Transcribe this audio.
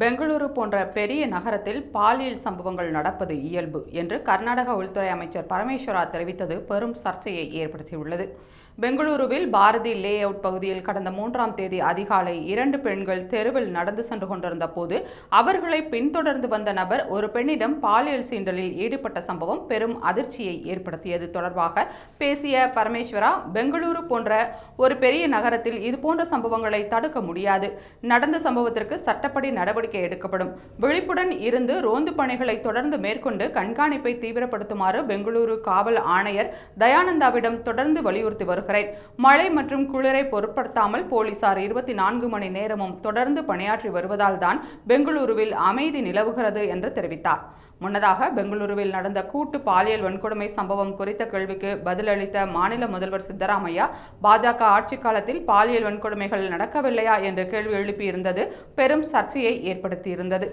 பெங்களூரு போன்ற பெரிய நகரத்தில் பாலியல் சம்பவங்கள் நடப்பது இயல்பு என்று கர்நாடக உள்துறை அமைச்சர் பரமேஸ்வரா தெரிவித்தது பெரும் சர்ச்சையை ஏற்படுத்தியுள்ளது. பெங்களூருவில் பாரதி லே அவுட் பகுதியில் கடந்த 3ஆம் தேதி அதிகாலை 2 பெண்கள் தெருவில் நடந்து சென்று கொண்டிருந்த போது அவர்களை பின்தொடர்ந்து வந்த நபர் ஒரு பெண்ணிடம் பாலியல் சீண்டலில் ஈடுபட்ட சம்பவம் பெரும் அதிர்ச்சியை ஏற்படுத்தியது. தொடர்பாக பேசிய பரமேஸ்வரா, பெங்களூரு போன்ற ஒரு பெரிய நகரத்தில் இதுபோன்ற சம்பவங்களை தடுக்க முடியாது. நடந்த சம்பவத்திற்கு சட்டப்படி நடவடிக்கை எடுக்கப்படும். விழிப்புடன் இருந்து ரோந்து பணிகளை தொடர்ந்து மேற்கொண்டு கண்காணிப்பை தீவிரப்படுத்துமாறு பெங்களூரு காவல் ஆணையர் தயானந்தாவிடம் தொடர்ந்து வலியுறுத்தி வருகிறார். மழை மற்றும் குளிரை பொருட்படுத்தாமல் போலீசார் 24 மணி நேரமும் தொடர்ந்து பணியாற்றி வருவதால் தான் பெங்களூருவில் அமைதி நிலவுகிறது என்று தெரிவித்தார். முன்னதாக பெங்களூருவில் நடந்த கூட்டு பாலியல் வன்கொடுமை சம்பவம் குறித்த கேள்விக்கு பதிலளித்த மாநில முதல்வர் சித்தராமையா, பாஜக ஆட்சி காலத்தில் பாலியல் வன்கொடுமைகள் நடக்கவில்லையா என்று கேள்வி எழுப்பியிருந்தது பெரும் சர்ச்சையை ஏற்படுத்தியிருந்தது.